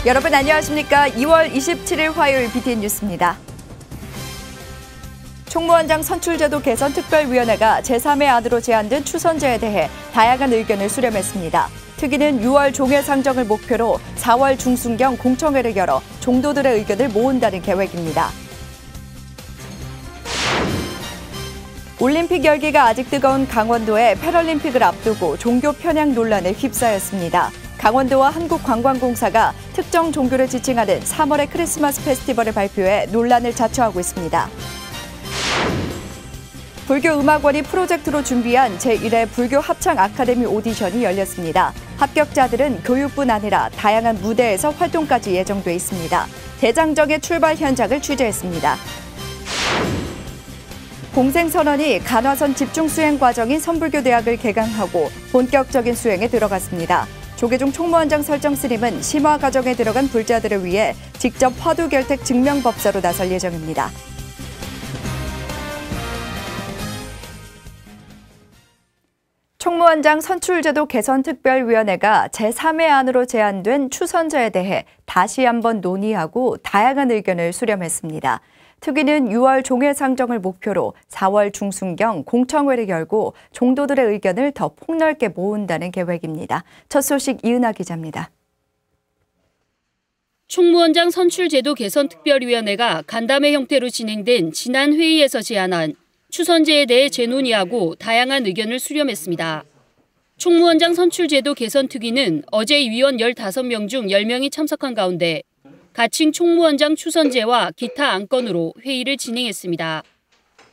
여러분 안녕하십니까? 2월 27일 화요일 BTN 뉴스입니다. 총무원장 선출제도 개선 특별위원회가 제3의 안으로 제안된 추선제에 대해 다양한 의견을 수렴했습니다. 특위는 6월 종회 상정을 목표로 4월 중순경 공청회를 열어 종도들의 의견을 모은다는 계획입니다. 올림픽 열기가 아직 뜨거운 강원도에 패럴림픽을 앞두고 종교 편향 논란에 휩싸였습니다. 강원도와 한국관광공사가 특정 종교를 지칭하는 3월의 크리스마스 페스티벌을 발표해 논란을 자초하고 있습니다. 불교음악원이 프로젝트로 준비한 제1회 불교 합창 아카데미 오디션이 열렸습니다. 합격자들은 교육뿐 아니라 다양한 무대에서 활동까지 예정돼 있습니다. 대장정의 출발 현장을 취재했습니다. 공생선언이 간화선 집중수행 과정인 선불교대학을 개강하고 본격적인 수행에 들어갔습니다. 조계종 총무원장 설정 스님은 심화 과정에 들어간 불자들을 위해 직접 화두결택 증명법사로 나설 예정입니다. 총무원장 선출제도 개선특별위원회가 제3의 안으로 제안된 추선제에 대해 다시 한번 논의하고 다양한 의견을 수렴했습니다. 특위는 6월 종회 상정을 목표로 4월 중순경 공청회를 열고 종도들의 의견을 더 폭넓게 모은다는 계획입니다. 첫 소식 이은하 기자입니다. 총무원장 선출제도 개선특별위원회가 간담회 형태로 진행된 지난 회의에서 제안한 추선제에 대해 재논의하고 다양한 의견을 수렴했습니다. 총무원장 선출제도 개선특위는 어제 위원 15명 중 10명이 참석한 가운데 가칭 총무원장 추선제와 기타 안건으로 회의를 진행했습니다.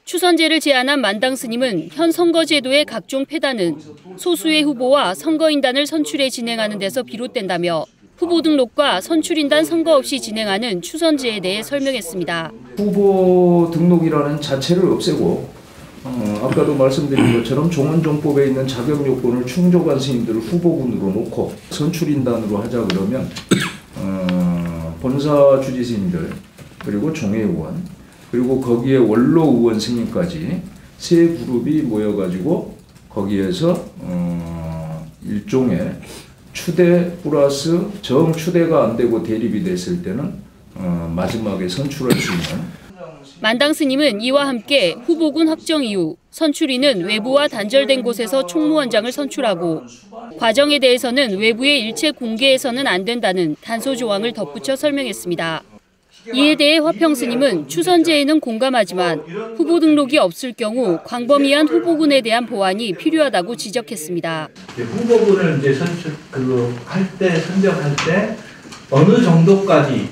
추선제를 제안한 만당 스님은 현 선거제도의 각종 폐단은 소수의 후보와 선거인단을 선출해 진행하는 데서 비롯된다며 후보 등록과 선출인단 선거 없이 진행하는 추선제에 대해 설명했습니다. 후보 등록이라는 자체를 없애고 아까도 말씀드린 것처럼 종원종법에 있는 자격 요건을 충족한 스님들을 후보군으로 놓고 선출인단으로 하자 그러면 본사 주지 스님들 그리고 종회 의원 그리고 거기에 원로 의원 스님까지 세 그룹이 모여가지고 거기에서 일종의 추대 플러스 정추대가 안 되고 대립이 됐을 때는 마지막에 선출할 수 있는. 만당 스님은 이와 함께 후보군 확정 이후 선출인은 외부와 단절된 곳에서 총무원장을 선출하고 과정에 대해서는 외부의 일체 공개해서는 안 된다는 단서 조항을 덧붙여 설명했습니다. 이에 대해 화평 스님은 추선제에는 공감하지만 후보 등록이 없을 경우 광범위한 후보군에 대한 보완이 필요하다고 지적했습니다. 후보군을 이제 선정할 때 어느 정도까지는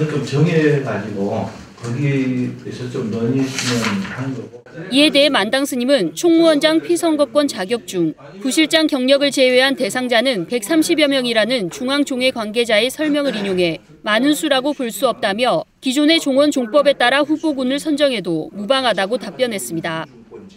좀 정해가지고 거기에서 좀 논의했으면 하는 거고. 이에 대해 만당 스님은 총무원장 피선거권 자격 중 부실장 경력을 제외한 대상자는 130여 명이라는 중앙종회 관계자의 설명을 인용해 많은 수라고 볼 수 없다며 기존의 종원 종법에 따라 후보군을 선정해도 무방하다고 답변했습니다.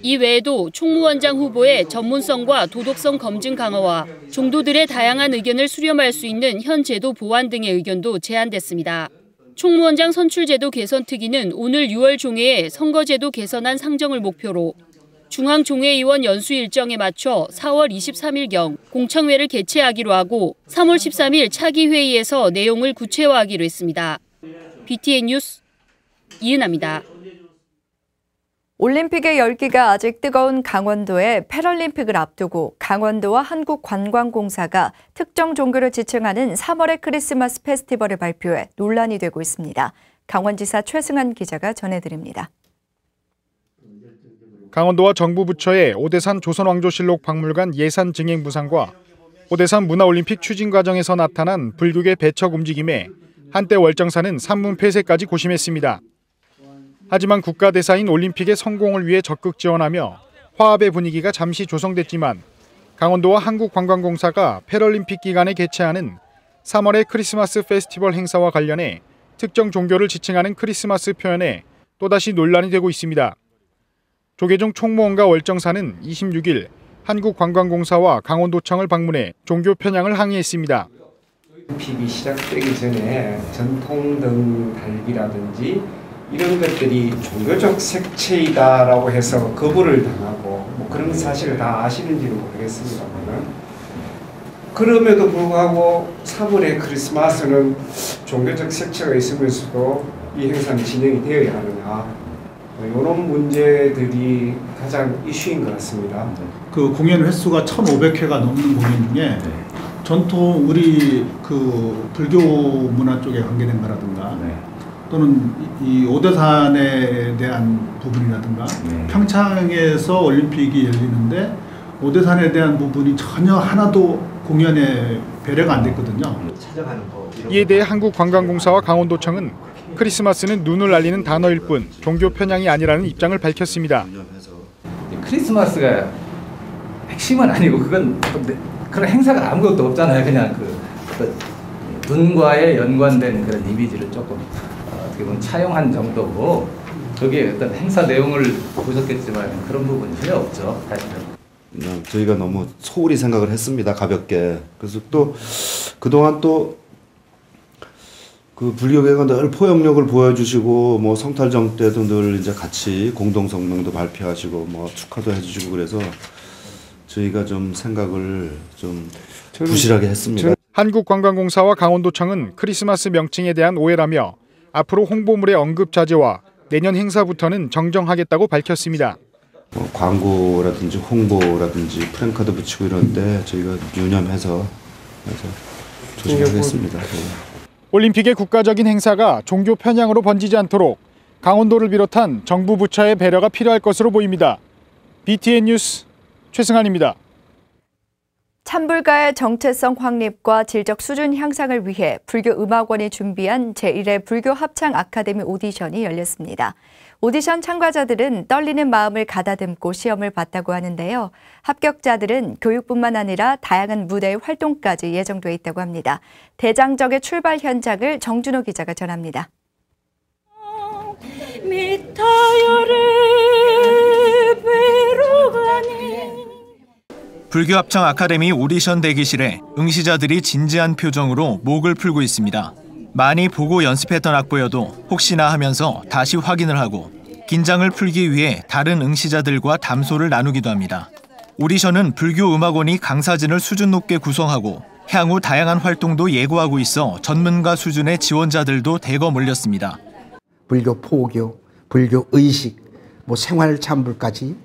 이 외에도 총무원장 후보의 전문성과 도덕성 검증 강화와 종도들의 다양한 의견을 수렴할 수 있는 현 제도 보완 등의 의견도 제안됐습니다. 총무원장 선출제도 개선특위는 오늘 6월 종회에 선거제도 개선안 상정을 목표로 중앙종회의원 연수 일정에 맞춰 4월 23일경 공청회를 개최하기로 하고 3월 13일 차기 회의에서 내용을 구체화하기로 했습니다. BTN 뉴스 이은하입니다. 올림픽의 열기가 아직 뜨거운 강원도에 패럴림픽을 앞두고 강원도와 한국관광공사가 특정 종교를 지칭하는 3월의 크리스마스 페스티벌을 발표해 논란이 되고 있습니다. 강원지사 최승한 기자가 전해드립니다. 강원도와 정부 부처의 오대산 조선왕조실록 박물관 예산증행부상과 오대산 문화올림픽 추진 과정에서 나타난 불교계 배척 움직임에 한때 월정사는 산문 폐쇄까지 고심했습니다. 하지만 국가대사인 올림픽의 성공을 위해 적극 지원하며 화합의 분위기가 잠시 조성됐지만 강원도와 한국관광공사가 패럴림픽 기간에 개최하는 3월의 크리스마스 페스티벌 행사와 관련해 특정 종교를 지칭하는 크리스마스 표현에 또다시 논란이 되고 있습니다. 조계종 총무원과 월정사는 26일 한국관광공사와 강원도청을 방문해 종교 편향을 항의했습니다. 올림픽이 시작되기 전에 전통등 달기라든지 이런 것들이 종교적 색채이다라고 해서 거부를 당하고 그런 사실을 다 아시는지는 모르겠습니다만 그럼에도 불구하고 3월의 크리스마스는 종교적 색채가 있으면서도 이 행사는 진행이 되어야 하느냐, 이런 문제들이 가장 이슈인 것 같습니다. 그 공연 횟수가 1,500회가 넘는 공연 중에 전통 우리 그 불교 문화 쪽에 관계된 거라든가 또는 이 오대산에 대한 부분이라든가 평창에서 올림픽이 열리는데 오대산에 대한 부분이 전혀 하나도 공연에 배려가 안 됐거든요. 이에 대해 한국관광공사와 강원도청은 크리스마스는 눈을 알리는 단어일 뿐 종교 편향이 아니라는 입장을 밝혔습니다. 크리스마스가 핵심은 아니고 그건 그런 행사가 아무것도 없잖아요. 그냥 그 눈과의 연관된 그런 이미지를 조금 어떻게 보면 차용한 정도고, 거기에 어떤 행사 내용을 보셨겠지만 그런 부분이 전혀 없죠. 사실은. 저희가 너무 소홀히 생각을 했습니다. 가볍게. 그래서 또 그동안 또 그 불교계가 늘 포용력을 보여주시고 뭐 성탈정 때도 늘 이제 같이 공동성명도 발표하시고 뭐 축하도 해주시고 그래서 저희가 좀 생각을 좀 부실하게 했습니다. 한국관광공사와 강원도청은 크리스마스 명칭에 대한 오해라며 앞으로 홍보물의 언급 자제와 내년 행사부터는 정정하겠다고 밝혔습니다. 광고라든지 홍보라든지 프랜카드 붙이고 이런 때 저희가 유념해서 조심하겠습니다. 올림픽의 국가적인 행사가 종교 편향으로 번지지 않도록 강원도를 비롯한 정부 부처의 배려가 필요할 것으로 보입니다. BTN 뉴스 최승환입니다. 찬불가의 정체성 확립과 질적 수준 향상을 위해 불교음악원이 준비한 제1회 불교 합창 아카데미 오디션이 열렸습니다. 오디션 참가자들은 떨리는 마음을 가다듬고 시험을 봤다고 하는데요. 합격자들은 교육뿐만 아니라 다양한 무대의 활동까지 예정돼 있다고 합니다. 대장정의 출발 현장을 정준호 기자가 전합니다. 불교 합창 아카데미 오디션 대기실에 응시자들이 진지한 표정으로 목을 풀고 있습니다. 많이 보고 연습했던 악보여도 혹시나 하면서 다시 확인을 하고 긴장을 풀기 위해 다른 응시자들과 담소를 나누기도 합니다. 오디션은 불교음악원이 강사진을 수준 높게 구성하고 향후 다양한 활동도 예고하고 있어 전문가 수준의 지원자들도 대거 몰렸습니다. 불교 포교, 불교 의식, 생활 찬불까지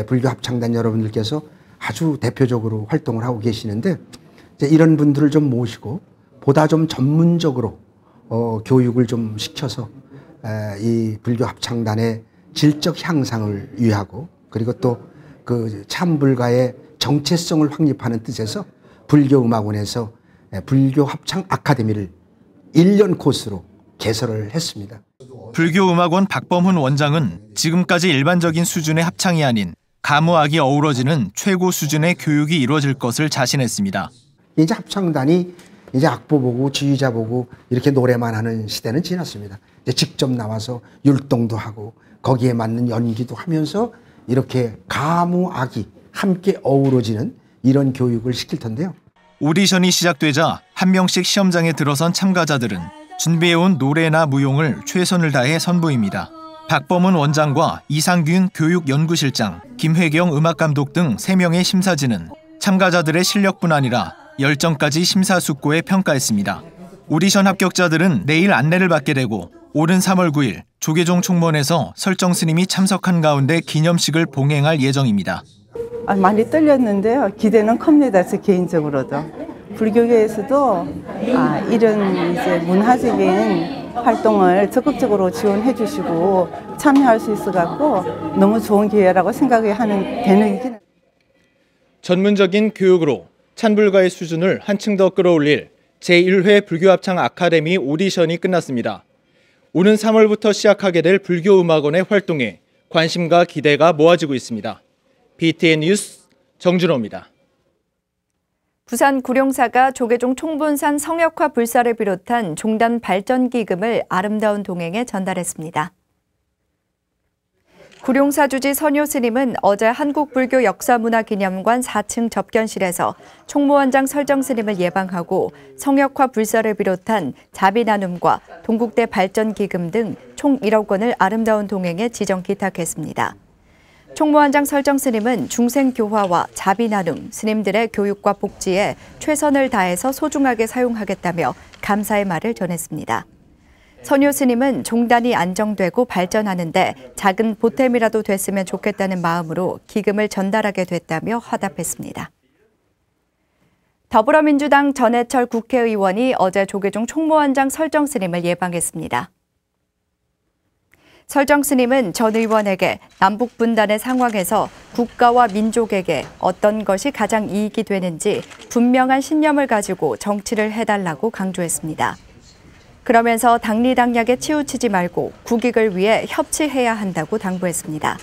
불교 합창단 여러분들께서 아주 대표적으로 활동을 하고 계시는데, 이런 분들을 좀 모시고 보다 좀 전문적으로 교육을 좀 시켜서 이 불교 합창단의 질적 향상을 위하고, 그리고 또 그 찬불가의 정체성을 확립하는 뜻에서 불교음악원에서 불교 합창 아카데미를 1년 코스로 개설을 했습니다. 불교음악원 박범훈 원장은 지금까지 일반적인 수준의 합창이 아닌 가무악이 어우러지는 최고 수준의 교육이 이루어질 것을 자신했습니다. 이제 합창단이 이제 악보 보고 지휘자 보고 이렇게 노래만 하는 시대는 지났습니다. 이제 직접 나와서 율동도 하고 거기에 맞는 연기도 하면서 이렇게 가무악이 함께 어우러지는 이런 교육을 시킬 텐데요. 오디션이 시작되자 한 명씩 시험장에 들어선 참가자들은 준비해온 노래나 무용을 최선을 다해 선보입니다. 박범훈 원장과 이상균 교육연구실장, 김회경 음악감독 등 3명의 심사진은 참가자들의 실력뿐 아니라 열정까지 심사숙고해 평가했습니다. 오디션 합격자들은 내일 안내를 받게 되고 오는 3월 9일 조계종 총무원에서 설정 스님이 참석한 가운데 기념식을 봉행할 예정입니다. 많이 떨렸는데요. 기대는 큽니다. 저 개인적으로도. 불교계에서도 이런 이제 문화적인 활동을 적극적으로 지원해 주시고 참여할 수 있어 갖고 너무 좋은 기회라고 생각하는 되는. 전문적인 교육으로 찬불가의 수준을 한층 더 끌어올릴 제1회 불교합창 아카데미 오디션이 끝났습니다. 오는 3월부터 시작하게 될 불교음악원의 활동에 관심과 기대가 모아지고 있습니다. BTN 뉴스 정준호입니다. 부산 구룡사가 조계종 총본산 성역화 불사를 비롯한 종단 발전 기금을 아름다운 동행에 전달했습니다. 구룡사 주지 선효 스님은 어제 한국불교역사문화기념관 4층 접견실에서 총무원장 설정 스님을 예방하고 성역화 불사를 비롯한 자비 나눔과 동국대 발전 기금 등 총 1억 원을 아름다운 동행에 지정 기탁했습니다. 총무원장 설정 스님은 중생 교화와 자비 나눔, 스님들의 교육과 복지에 최선을 다해서 소중하게 사용하겠다며 감사의 말을 전했습니다. 선효 스님은 종단이 안정되고 발전하는데 작은 보탬이라도 됐으면 좋겠다는 마음으로 기금을 전달하게 됐다며 화답했습니다. 더불어민주당 전해철 국회의원이 어제 조계종 총무원장 설정 스님을 예방했습니다. 설정 스님은 전 의원에게 남북 분단의 상황에서 국가와 민족에게 어떤 것이 가장 이익이 되는지 분명한 신념을 가지고 정치를 해달라고 강조했습니다. 그러면서 당리당략에 치우치지 말고 국익을 위해 협치해야 한다고 당부했습니다.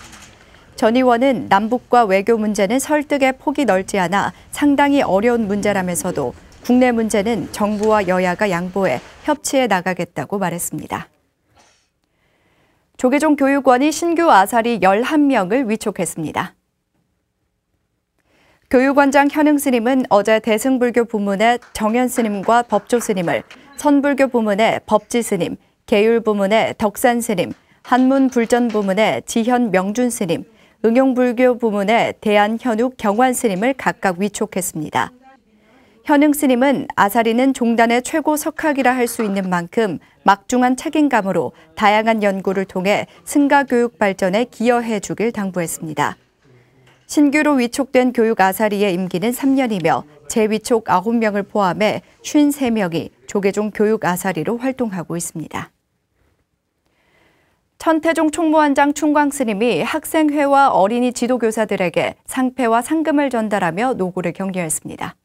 전 의원은 남북과 외교 문제는 설득의 폭이 넓지 않아 상당히 어려운 문제라면서도 국내 문제는 정부와 여야가 양보해 협치해 나가겠다고 말했습니다. 조계종 교육원이 신규 아사리 11명을 위촉했습니다. 교육원장 현흥 스님은 어제 대승불교 부문의 정현 스님과 법조 스님을, 선불교 부문의 법지 스님, 계율 부문의 덕산 스님, 한문 불전 부문의 지현 명준 스님, 응용불교 부문의 대한현욱 경환 스님을 각각 위촉했습니다. 현흥 스님은 아사리는 종단의 최고 석학이라 할 수 있는 만큼 막중한 책임감으로 다양한 연구를 통해 승가 교육 발전에 기여해 주길 당부했습니다. 신규로 위촉된 교육 아사리의 임기는 3년이며 재위촉 9명을 포함해 53명이 조계종 교육 아사리로 활동하고 있습니다. 천태종 총무원장 충광 스님이 학생회와 어린이 지도교사들에게 상패와 상금을 전달하며 노고를 격려했습니다.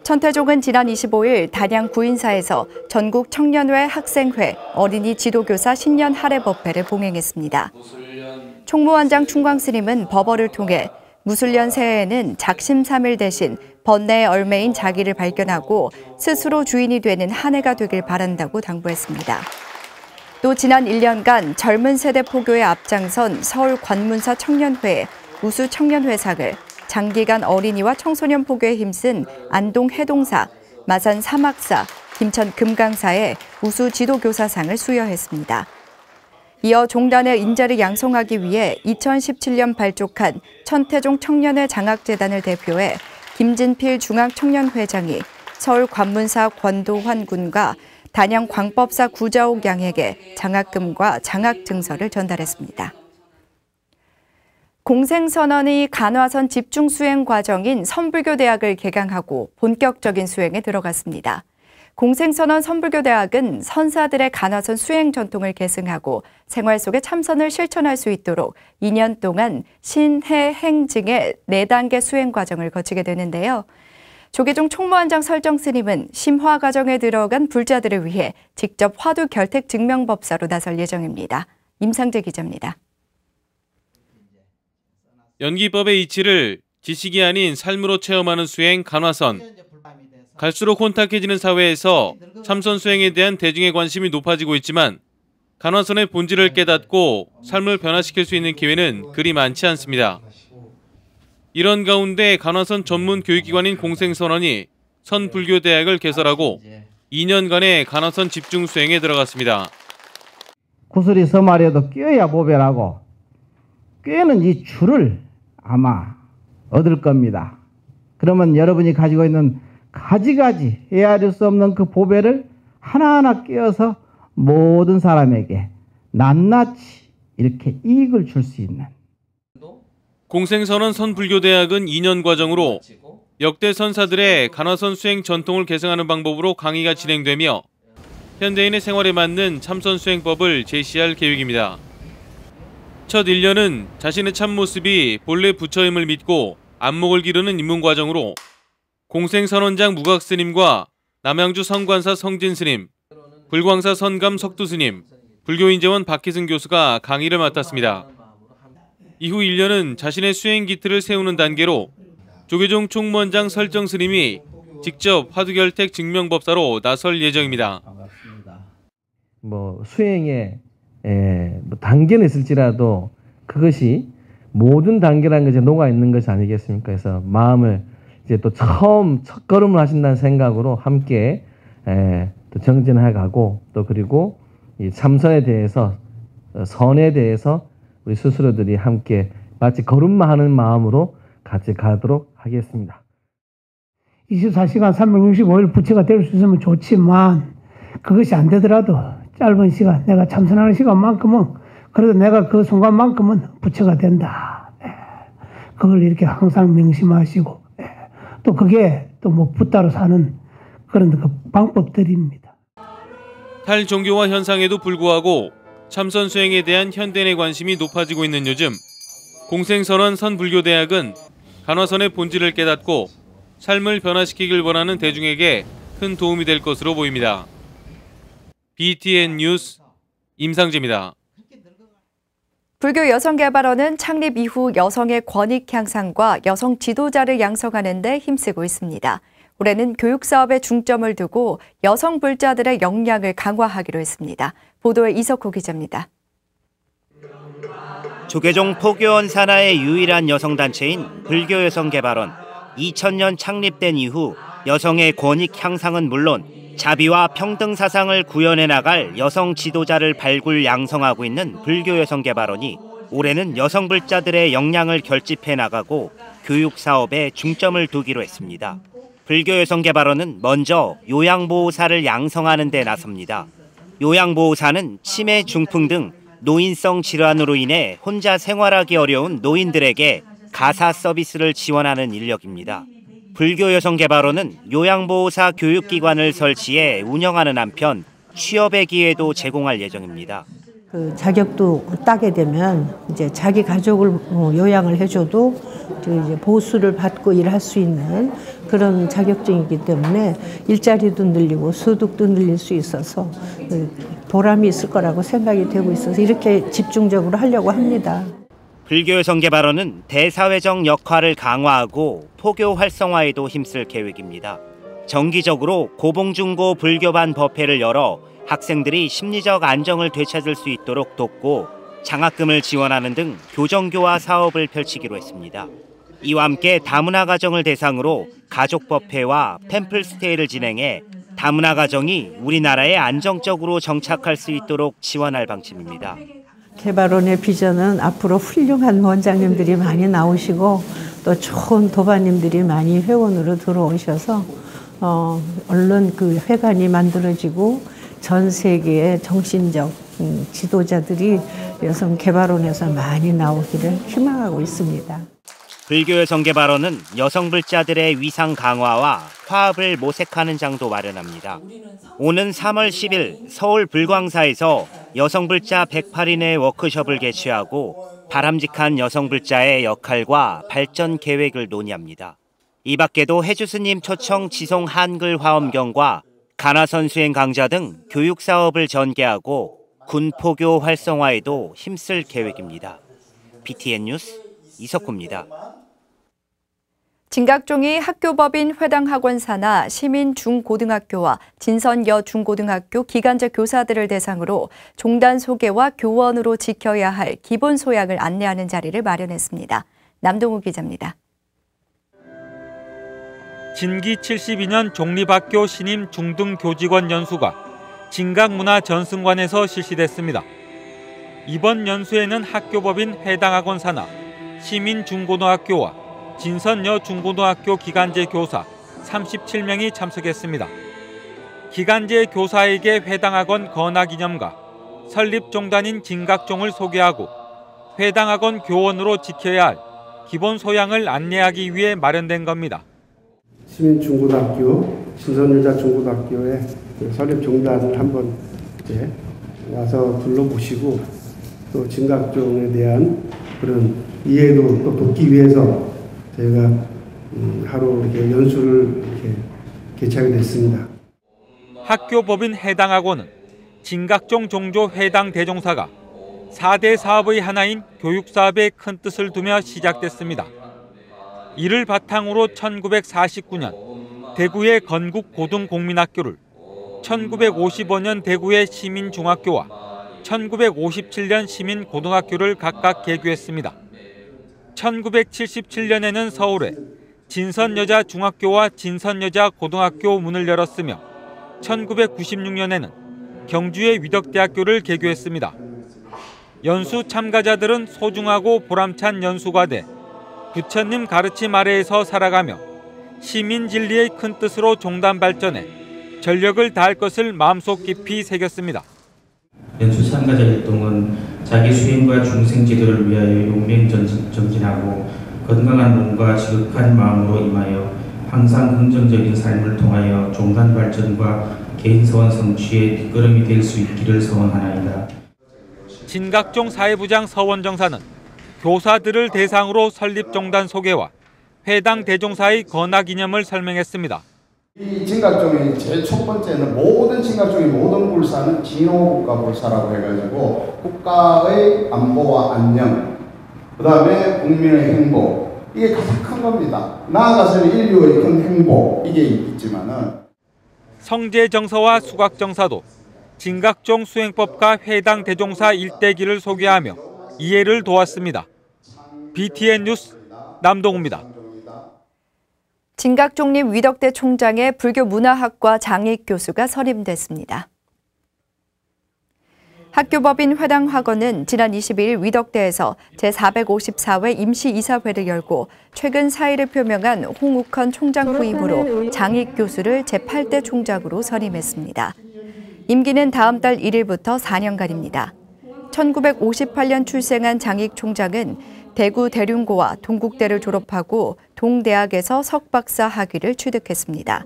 천태종은 지난 25일 단양 구인사에서 전국 청년회 학생회 어린이 지도교사 신년 할애 법회를 봉행했습니다. 총무원장 충광 스님은 법어를 통해 무술년 새해에는 작심삼일 대신 번뇌의 얼매인 자기를 발견하고 스스로 주인이 되는 한 해가 되길 바란다고 당부했습니다. 또 지난 1년간 젊은 세대 포교에 앞장선 서울 관문사 청년회의 우수 청년회상을, 장기간 어린이와 청소년 포교에 힘쓴 안동 해동사, 마산 사막사, 김천 금강사의 우수 지도교사상을 수여했습니다. 이어 종단의 인재를 양성하기 위해 2017년 발족한 천태종 청년회 장학재단을 대표해 김진필 중앙청년회장이 서울 관문사 권도환 군과 단양 광법사 구자옥 양에게 장학금과 장학증서를 전달했습니다. 공생선언이 간화선 집중수행 과정인 선불교대학을 개강하고 본격적인 수행에 들어갔습니다. 공생선언 선불교대학은 선사들의 간화선 수행 전통을 계승하고 생활 속에 참선을 실천할 수 있도록 2년 동안 신해 행증의 4단계 수행 과정을 거치게 되는데요. 조계종 총무원장 설정 스님은 심화 과정에 들어간 불자들을 위해 직접 화두 결택 증명법사로 나설 예정입니다. 임상재 기자입니다. 연기법의 이치를 지식이 아닌 삶으로 체험하는 수행 간화선. 갈수록 혼탁해지는 사회에서 참선 수행에 대한 대중의 관심이 높아지고 있지만 간화선의 본질을 깨닫고 삶을 변화시킬 수 있는 기회는 그리 많지 않습니다. 이런 가운데 간화선 전문 교육기관인 공생선언이 선불교대학을 개설하고 2년간의 간화선 집중 수행에 들어갔습니다. 구슬이 서말에도 꿰야 보배라고, 꿰는 이 줄을 아마 얻을 겁니다. 그러면 여러분이 가지고 있는 가지가지 헤아릴 수 없는 그 보배를 하나하나 꿰어서 모든 사람에게 낱낱이 이렇게 이익을 줄 수 있는. 공생선언 선불교대학은 2년 과정으로 역대 선사들의 간화선 수행 전통을 계승하는 방법으로 강의가 진행되며 현대인의 생활에 맞는 참선 수행법을 제시할 계획입니다. 첫 1년은 자신의 참모습이 본래 부처임을 믿고 안목을 기르는 입문 과정으로 공생선언장 무각스님과 남양주 성관사 성진스님, 불광사 선감 석두스님, 불교인재원 박희승 교수가 강의를 맡았습니다. 이후 1년은 자신의 수행 기틀을 세우는 단계로 조계종 총무원장 설정 스님이 직접 화두결택 증명법사로 나설 예정입니다. 수행에 단계는 있을지라도 그것이 모든 단계라는 것에 녹아 있는 것이 아니겠습니까? 그래서 마음을 이제 또 처음 첫 걸음을 하신다는 생각으로 함께 또 정진해 가고 또 그리고 이 참선에 대해서 선에 대해서 우리 스스로들이 함께 마치 걸음마 하는 마음으로 같이 가도록 하겠습니다. 24시간 365일 부처가 될 수 있으면 좋지만 그것이 안 되더라도 짧은 시간 내가 참선하는 시간만큼은 그래도 내가 그 순간만큼은 부처가 된다. 그걸 이렇게 항상 명심하시고 또 그게 또 뭐 붓다로 사는 그런 그 방법들입니다. 탈종교화 현상에도 불구하고 참선 수행에 대한 현대인의 관심이 높아지고 있는 요즘 공생선원 선불교대학은 간화선의 본질을 깨닫고 삶을 변화시키길 원하는 대중에게 큰 도움이 될 것으로 보입니다. BTN 뉴스 임상재입니다. 불교 여성개발원은 창립 이후 여성의 권익 향상과 여성 지도자를 양성하는 데 힘쓰고 있습니다. 올해는 교육사업에 중점을 두고 여성 불자들의 역량을 강화하기로 했습니다. 보도에 이석호 기자입니다. 조계종 포교원 산하의 유일한 여성단체인 불교여성개발원. 2000년 창립된 이후 여성의 권익 향상은 물론 자비와 평등 사상을 구현해 나갈 여성 지도자를 발굴 양성하고 있는 불교여성개발원이 올해는 여성 불자들의 역량을 결집해 나가고 교육 사업에 중점을 두기로 했습니다. 불교여성개발원은 먼저 요양보호사를 양성하는 데 나섭니다. 요양보호사는 치매, 중풍 등 노인성 질환으로 인해 혼자 생활하기 어려운 노인들에게 가사 서비스를 지원하는 인력입니다. 불교여성개발원은 요양보호사 교육기관을 설치해 운영하는 한편 취업의 기회도 제공할 예정입니다. 그 자격도 따게 되면 이제 자기 가족을 요양을 해줘도 이제 보수를 받고 일할 수 있는 그런 자격증이기 때문에 일자리도 늘리고 소득도 늘릴 수 있어서 보람이 있을 거라고 생각이 되고 있어서 이렇게 집중적으로 하려고 합니다. 불교여성개발원은 대사회적 역할을 강화하고 포교 활성화에도 힘쓸 계획입니다. 정기적으로 고봉중고 불교반 법회를 열어 학생들이 심리적 안정을 되찾을 수 있도록 돕고 장학금을 지원하는 등 교정교화 사업을 펼치기로 했습니다. 이와 함께 다문화 가정을 대상으로 가족법회와 템플스테이를 진행해 다문화 가정이 우리나라에 안정적으로 정착할 수 있도록 지원할 방침입니다. 개발원의 비전은 앞으로 훌륭한 원장님들이 많이 나오시고 또 좋은 도반님들이 많이 회원으로 들어오셔서 얼른 그 회관이 만들어지고 전 세계의 정신적 지도자들이 여성 개발원에서 많이 나오기를 희망하고 있습니다. 불교여성개발원은 여성 불자들의 위상 강화와 화합을 모색하는 장도 마련합니다. 오는 3월 10일 서울 불광사에서 여성 불자 108인의 워크숍을 개최하고 바람직한 여성 불자의 역할과 발전 계획을 논의합니다. 이 밖에도 해주 스님 초청 지송 한글 화엄경과 간화선 수행 강좌 등 교육 사업을 전개하고 군포교 활성화에도 힘쓸 계획입니다. BTN 뉴스 이석호입니다. 진각종이 학교법인 회당학원사나 시민중고등학교와 진선여중고등학교 기간제 교사들을 대상으로 종단 소개와 교원으로 지켜야 할 기본 소양을 안내하는 자리를 마련했습니다. 남동우 기자입니다. 진기 72년 종립학교 신임 중등 교직원 연수가 진각문화전승관에서 실시됐습니다. 이번 연수에는 학교법인 회당학원사나 시민중고등학교와 진선여중고등학교 기간제 교사 37명이 참석했습니다. 기간제 교사에게 회당학원 건화기념과 설립종단인 진각종을 소개하고 회당학원 교원으로 지켜야 할 기본 소양을 안내하기 위해 마련된 겁니다. 시민중고등학교, 진선여자중고등학교의 설립종단을 한번 이제 와서 둘러보시고 또 진각종에 대한 그런 이해도 또 돕기 위해서 저희가 하루 이렇게 연수를 이렇게 개최하게 됐습니다. 학교법인 회당학원은 진각종 종조 회당 대종사가 4대 사업의 하나인 교육사업에 큰 뜻을 두며 시작됐습니다. 이를 바탕으로 1949년 대구의 건국고등공민학교를 1955년 대구의 시민중학교와 1957년 시민고등학교를 각각 개교했습니다. 1977년에는 서울에 진선여자중학교와 진선여자고등학교 문을 열었으며 1996년에는 경주의 위덕대학교를 개교했습니다. 연수 참가자들은 소중하고 보람찬 연수가 돼 부처님 가르침 아래에서 살아가며 시민 진리의 큰 뜻으로 종단 발전에 전력을 다할 것을 마음속 깊이 새겼습니다. 연수 참가자 활동은 자기 수행과 중생 제도를 위하여 용맹정진하고 건강한 몸과 지극한 마음으로 임하여 항상 긍정적인 삶을 통하여 종단 발전과 개인 서원 성취의 뒷걸음이 될 수 있기를 소원하나이다. 진각종 사회부장 서원정사는 교사들을 대상으로 설립종단 소개와 회당 대종사의 건학 이념을 설명했습니다. 이 진각종의 제일 첫 번째는 모든 진각종의 모든 불사는 진호국가 불사라고 해가지고 국가의 안보와 안녕, 그 다음에 국민의 행복, 이게 가장 큰 겁니다. 나아가서는 인류의 큰 행복, 이게 있지만은 성제정서와 수각정사도 진각종 수행법과 회당 대종사 일대기를 소개하며 이해를 도왔습니다. BTN 뉴스 남동우입니다. 진각종립 위덕대 총장의 불교문화학과 장익 교수가 선임됐습니다. 학교법인 회당학원은 지난 22일 위덕대에서 제454회 임시이사회를 열고 최근 사의를 표명한 홍욱헌 총장 후임으로 장익 교수를 제8대 총장으로 선임했습니다. 임기는 다음 달 1일부터 4년간입니다. 1958년 출생한 장익 총장은 대구 대륜고와 동국대를 졸업하고 동대학에서 석박사 학위를 취득했습니다.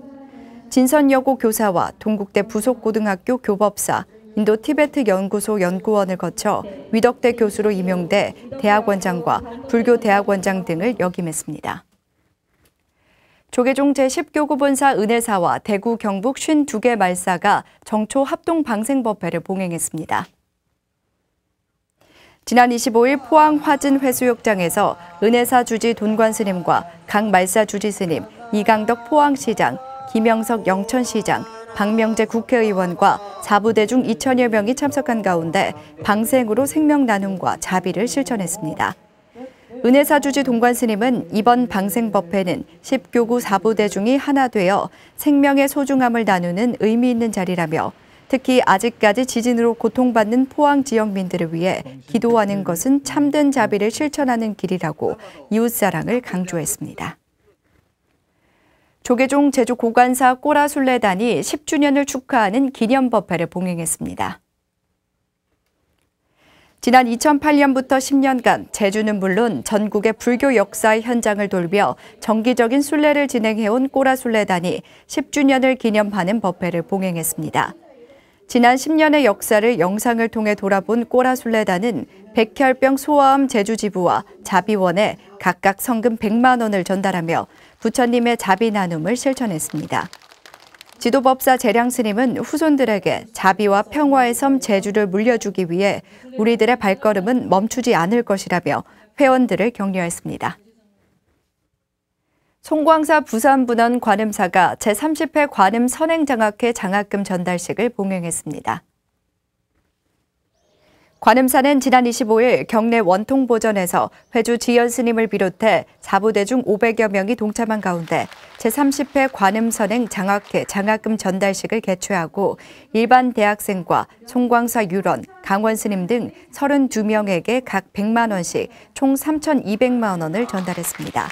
진선여고 교사와 동국대 부속고등학교 교법사, 인도 티베트 연구소 연구원을 거쳐 위덕대 교수로 임용돼 대학원장과 불교 대학원장 등을 역임했습니다. 조계종 제10교구 본사 은혜사와 대구 경북 52개 말사가 정초 합동 방생법회를 봉행했습니다. 지난 25일 포항 화진 회수욕장에서 은혜사 주지 돈관 스님과 강 말사 주지 스님, 이강덕 포항시장, 김영석 영천시장, 박명재 국회의원과 사부대중 2천여 명이 참석한 가운데 방생으로 생명 나눔과 자비를 실천했습니다. 은혜사 주지 돈관 스님은 이번 방생법회는 10교구 사부대중이 하나 되어 생명의 소중함을 나누는 의미 있는 자리라며 특히 아직까지 지진으로 고통받는 포항 지역민들을 위해 기도하는 것은 참된 자비를 실천하는 길이라고 이웃사랑을 강조했습니다. 조계종 제주고관사 꼬라순례단이 10주년을 축하하는 기념법회를 봉행했습니다. 지난 2008년부터 10년간 제주는 물론 전국의 불교 역사의 현장을 돌며 정기적인 순례를 진행해온 꼬라순례단이 10주년을 기념하는 법회를 봉행했습니다. 지난 10년의 역사를 영상을 통해 돌아본 꼬라순례단은 백혈병 소아암 제주지부와 자비원에 각각 성금 100만 원을 전달하며 부처님의 자비 나눔을 실천했습니다. 지도법사 재량스님은 후손들에게 자비와 평화의 섬 제주를 물려주기 위해 우리들의 발걸음은 멈추지 않을 것이라며 회원들을 격려했습니다. 송광사 부산분원 관음사가 제30회 관음 선행장학회 장학금 전달식을 봉행했습니다. 관음사는 지난 25일 경내 원통보전에서 회주 지연 스님을 비롯해 사부대중 500여 명이 동참한 가운데 제30회 관음선행 장학회 장학금 전달식을 개최하고 일반 대학생과 송광사 유런, 강원 스님 등 32명에게 각 100만 원씩 총 3,200만 원을 전달했습니다.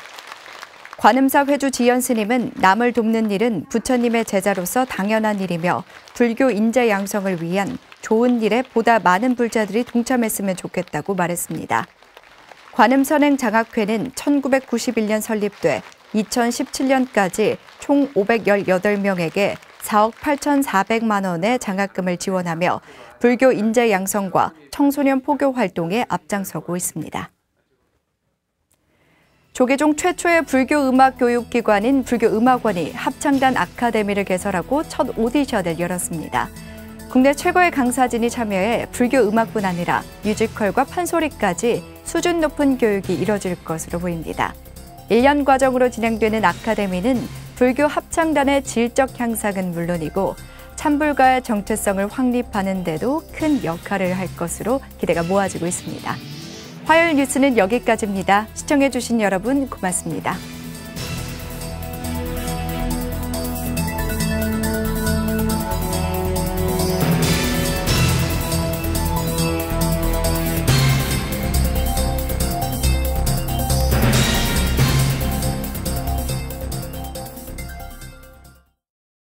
관음사 회주 지연 스님은 남을 돕는 일은 부처님의 제자로서 당연한 일이며 불교 인재 양성을 위한 좋은 일에 보다 많은 불자들이 동참했으면 좋겠다고 말했습니다. 관음선행 장학회는 1991년 설립돼 2017년까지 총 518명에게 4억 8,400만 원의 장학금을 지원하며 불교 인재 양성과 청소년 포교 활동에 앞장서고 있습니다. 조계종 최초의 불교 음악 교육기관인 불교음악원이 합창단 아카데미를 개설하고 첫 오디션을 열었습니다. 국내 최고의 강사진이 참여해 불교 음악뿐 아니라 뮤지컬과 판소리까지 수준 높은 교육이 이뤄질 것으로 보입니다. 1년 과정으로 진행되는 아카데미는 불교 합창단의 질적 향상은 물론이고 참불가의 정체성을 확립하는 데도 큰 역할을 할 것으로 기대가 모아지고 있습니다. 화요일 뉴스는 여기까지입니다. 시청해주신 여러분 고맙습니다.